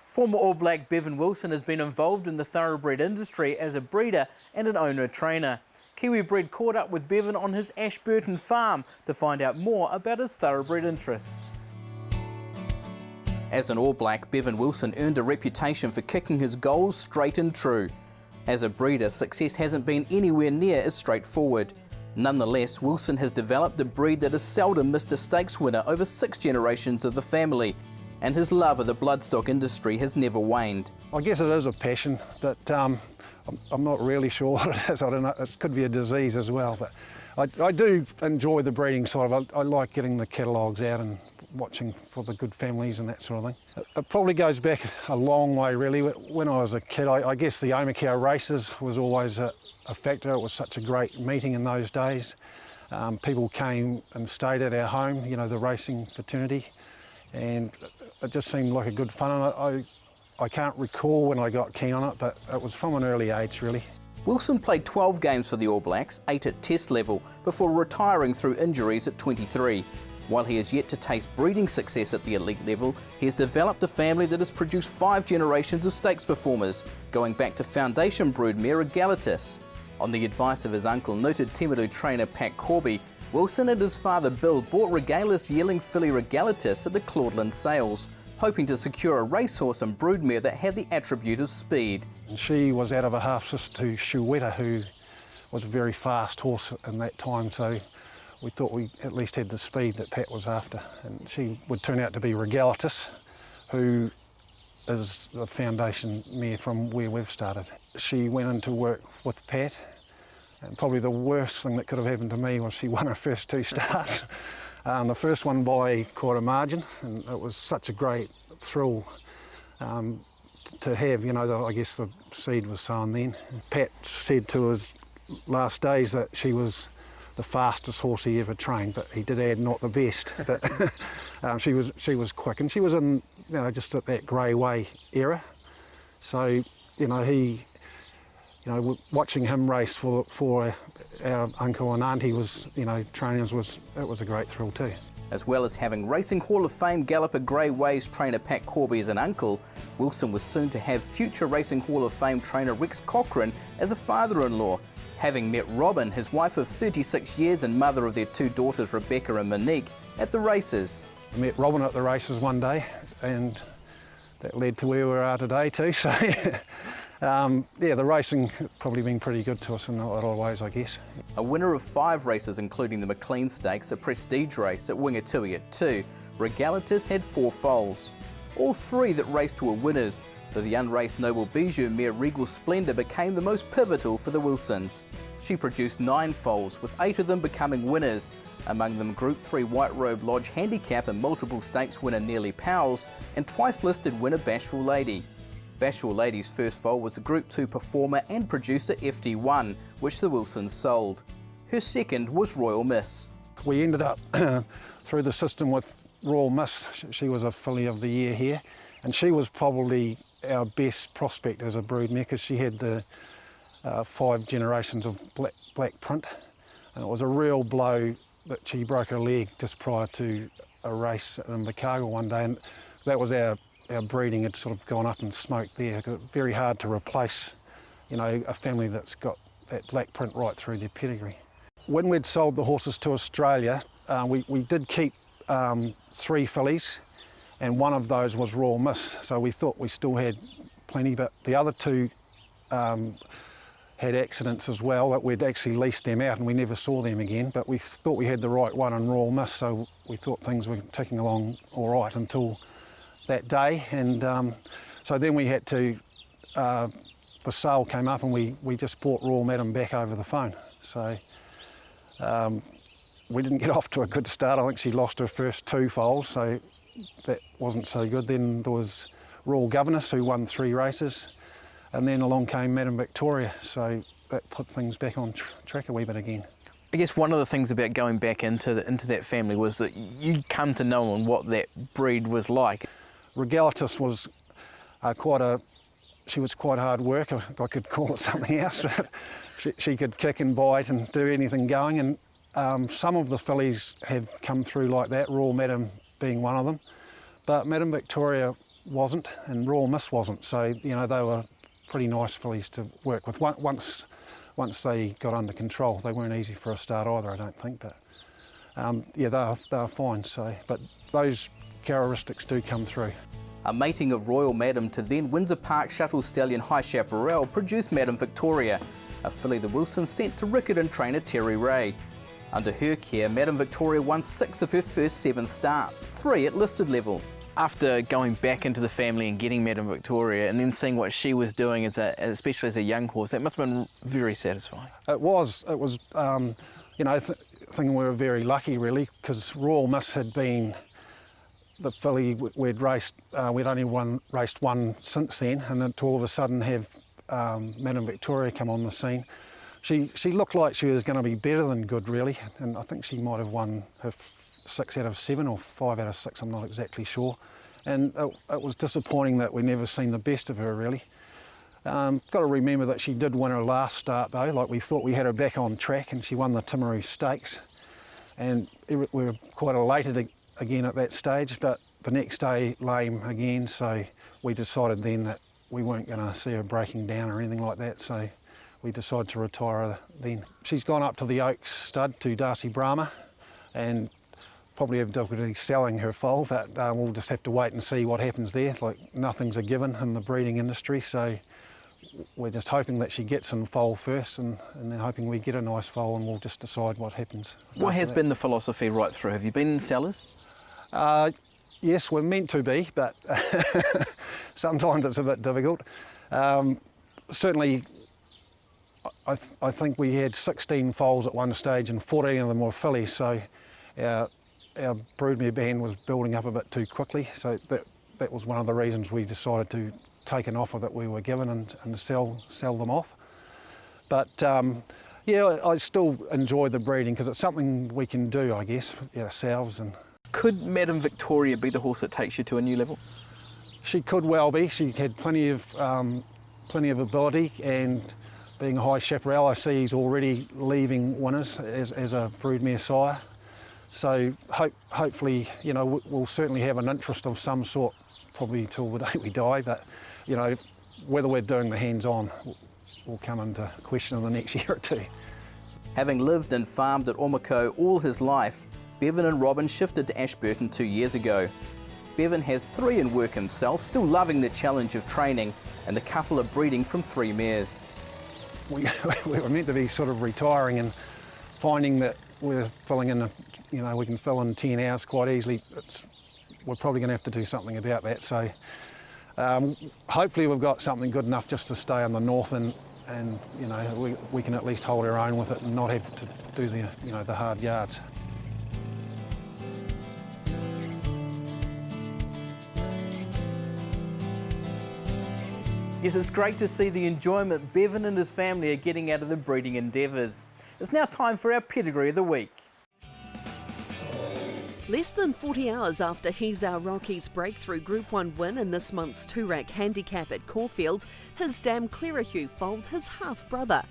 Former All Black Bevan Wilson has been involved in the thoroughbred industry as a breeder and an owner-trainer. Kiwi Bred caught up with Bevan on his Ashburton farm to find out more about his thoroughbred interests. As an All Black, Bevan Wilson earned a reputation for kicking his goals straight and true. As a breeder, success hasn't been anywhere near as straightforward. Nonetheless, Wilson has developed a breed that has seldom missed a stakes winner over 6 generations of the family, and his love of the bloodstock industry has never waned. I guess it is a passion, but I'm not really sure what it is. I don't know. It could be a disease as well, but I do enjoy the breeding side of it. I like getting the catalogues out and watching for the good families and that sort of thing. It probably goes back a long way, really. When I was a kid, I guess the Omakau races was always a factor. It was such a great meeting in those days. People came and stayed at our home, you know, the racing fraternity, and it just seemed like a good fun. And I can't recall when I got keen on it, but it was from an early age, really. Wilson played 12 games for the All Blacks, 8 at test level, before retiring through injuries at 23. While he has yet to taste breeding success at the elite level, he has developed a family that has produced 5 generations of stakes performers, going back to foundation broodmare Regalitus. On the advice of his uncle, noted Timaru trainer Pat Corby, Wilson and his father Bill bought Regalis yearling filly Regalitus at the Claudeland sales, hoping to secure a racehorse and broodmare that had the attribute of speed. She was out of a half-sister to Shuweta, who was a very fast horse in that time, so we thought we at least had the speed that Pat was after. And she would turn out to be Regalitus, who is the foundation mare from where we've started. She went into work with Pat, and probably the worst thing that could have happened to me was she won her first 2 starts. The first one by quite a margin, and it was such a great thrill to have, you know, I guess the seed was sown then. Pat said to his last days that she was the fastest horse he ever trained, but he did add not the best. But she was quick, and she was in, you know, just at that grey way era. So, you know, watching him race for our uncle and aunt he was, you know, training us, it was a great thrill too. As well as having Racing Hall of Fame galloper Grey Ways trainer Pat Corby as an uncle, Wilson was soon to have future Racing Hall of Fame trainer Rex Cochrane as a father-in-law, having met Robin, his wife of 36 years and mother of their 2 daughters Rebecca and Monique, at the races. I met Robin at the races one day, and that led to where we are today too. So yeah, the racing probably been pretty good to us in a lot of ways, I guess. A winner of 5 races, including the McLean Stakes, a prestige race at Wingatui at 2, Regalitus had 4 foals. All 3 that raced were winners, though the unraced Noble Bijou mare Regal Splendour became the most pivotal for the Wilsons. She produced 9 foals, with 8 of them becoming winners, among them Group 3 White Robe Lodge Handicap and multiple stakes winner Nearly Powell's, and twice listed winner Bashful Lady. Bashful Lady's first foal was the Group 2 performer and producer FD1, which the Wilsons sold. Her second was Royal Miss. We ended up through the system with Royal Miss. She was a filly of the year here, and she was probably our best prospect as a broodmare because she had the 5 generations of black print, and it was a real blow that she broke her leg just prior to a race in Invercargill one day, and that was our breeding had sort of gone up in smoke there. Very hard to replace, you know, a family that's got that black print right through their pedigree. When we'd sold the horses to Australia, we did keep 3 fillies, and one of those was Royal Miss, so we thought we still had plenty, but the other 2 had accidents as well, that we'd actually leased them out and we never saw them again, but we thought we had the right one in Royal Miss, so we thought things were ticking along all right until that day. And so then we had to, the sale came up and we just bought Royal Madam back over the phone. So we didn't get off to a good start. I think she lost her first 2 foals, so that wasn't so good. Then there was Royal Governess, who won 3 races, and then along came Madam Victoria, so that put things back on track a wee bit again. I guess one of the things about going back into that family was that you come to know what that breed was like. Regalitus was she was quite hard work, if I could call it something else. She could kick and bite and do anything going, and some of the fillies have come through like that, Royal Madam being one of them. But Madam Victoria wasn't, and Royal Miss wasn't. So you know, they were pretty nice fillies to work with. Once they got under control, they weren't easy for a start either, I don't think. But yeah, they were fine. So, but those characteristics do come through. A mating of Royal Madam to then Windsor Park Shuttle Stallion High Chaparral produced Madam Victoria, a filly the Wilsons sent to Riccarton trainer Terry Ray. Under her care, Madam Victoria won 6 of her first 7 starts, 3 at listed level. After going back into the family and getting Madam Victoria and then seeing what she was doing, especially as a young horse, that must have been very satisfying. It was, you know, thinking we were very lucky really, because Royal Miss had been the filly we'd raced, we'd only raced one since then, and then to all of a sudden have Madam Victoria come on the scene. She looked like she was going to be better than good really, and I think she might have won her 6 out of 7 or 5 out of 6, I'm not exactly sure. And it was disappointing that we never seen the best of her really. Got to remember that she did win her last start though, like we thought we had her back on track, and she won the Timaru Stakes. And we were quite elated again at that stage, but the next day lame again, so we decided then that we weren't going to see her breaking down or anything like that, so we decided to retire her then. She's gone up to the Oaks stud to Darcy Brahma, and probably have difficulty selling her foal, but we'll just have to wait and see what happens there. Like, nothing's a given in the breeding industry, so we're just hoping that she gets in foal first, and then hoping we get a nice foal, and we'll just decide what happens. What has been the philosophy right through? Have you been sellers? Yes, we're meant to be, but sometimes it's a bit difficult. Certainly, I think we had 16 foals at one stage, and 14 of them were fillies, so our broodmare band was building up a bit too quickly, so that was one of the reasons we decided to take an offer that we were given and sell them off. But yeah, I still enjoy the breeding because it's something we can do, I guess, ourselves. And could Madam Victoria be the horse that takes you to a new level? She could well be. She had plenty of ability, and being a high chaparral, I see he's already leaving winners as a broodmare sire. So hopefully, you know, we'll certainly have an interest of some sort, probably till the day we die. But you know, whether we're doing the hands-on will come into question in the next year or two. Having lived and farmed at Omako all his life, Bevan and Robin shifted to Ashburton 2 years ago. Bevan has 3 in work himself, still loving the challenge of training, and a couple of breeding from 3 mares. We were meant to be sort of retiring, and finding that we're filling in, you know, we can fill in 10 hours quite easily. We're probably going to have to do something about that. So hopefully we've got something good enough just to stay on the north, and you know, we can at least hold our own with it and not have to do the, you know, the hard yards. Yes, it's great to see the enjoyment Bevan and his family are getting out of the breeding endeavours. It's now time for our Pedigree of the Week. Less than 40 hours after He's Our Rokkie's breakthrough Group 1 win in this month's 2-rack handicap at Caulfield, his dam Clerihew foaled his half-brother.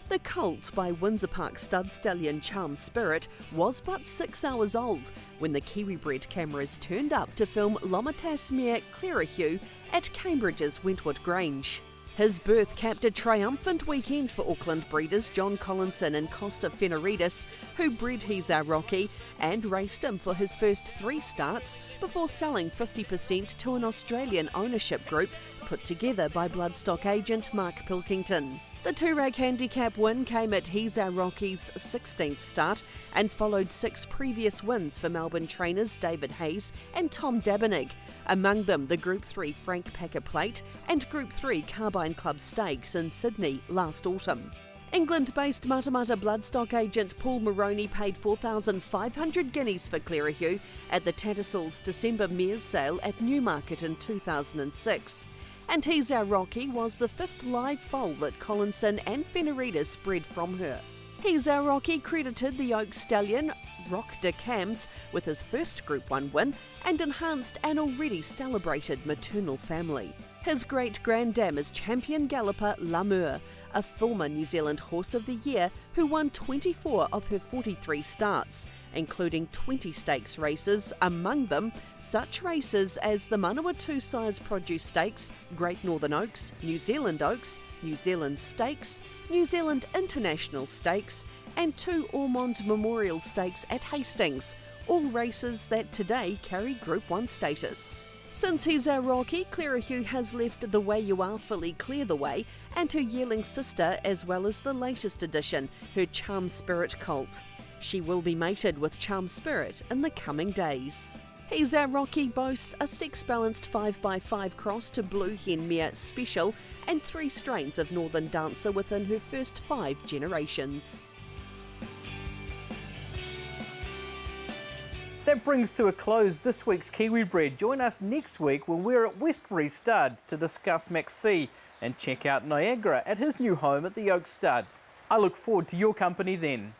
The colt by Windsor Park stud stallion Charm Spirit was but 6 hours old when the Kiwi Bred cameras turned up to film Lomitas mare Clerihew at Cambridge's Wentwood Grange. His birth capped a triumphant weekend for Auckland breeders John Collinson and Costa Fenneridis, who bred He's Our Rokkii and raced him for his first 3 starts before selling 50% to an Australian ownership group put together by bloodstock agent Mark Pilkington. The 2-rack handicap win came at He's Our Rokkie's 16th start and followed 6 previous wins for Melbourne trainers David Hayes and Tom Dabenig, among them the Group 3 Frank Packer Plate and Group 3 Carbine Club Stakes in Sydney last autumn. England-based Matamata bloodstock agent Paul Moroney paid 4,500 guineas for Clerihew at the Tattersalls December mares sale at Newmarket in 2006. And He's Our Rokkii was the 5th live foal that Collinson and Fenneridis bred from her. He's Our Rokkii credited the Oak stallion Rock de Cams with his first Group 1 win and enhanced an already celebrated maternal family. His great-granddam is champion galloper Lamur, a former New Zealand Horse of the Year who won 24 of her 43 starts, including 20 stakes races, among them such races as the Manawatu Sires Produce Stakes, Great Northern Oaks, New Zealand Stakes, New Zealand International Stakes, and 2 Ormond Memorial Stakes at Hastings, all races that today carry Group 1 status. Since he's our Rokkii, Clearahue has left The Way You Are Fully Clear the Way and her yearling sister, as well as the latest addition, her Charm Spirit colt. She will be mated with Charm Spirit in the coming days. He's Our Rokkii boasts a sex-balanced 5x5 cross to Blue Hen Mare Special and 3 strains of Northern Dancer within her first 5 generations. That brings to a close this week's Kiwi Bred. Join us next week when we're at Westbury Stud to discuss McPhee and check out Niagara at his new home at the Oak Stud. I look forward to your company then.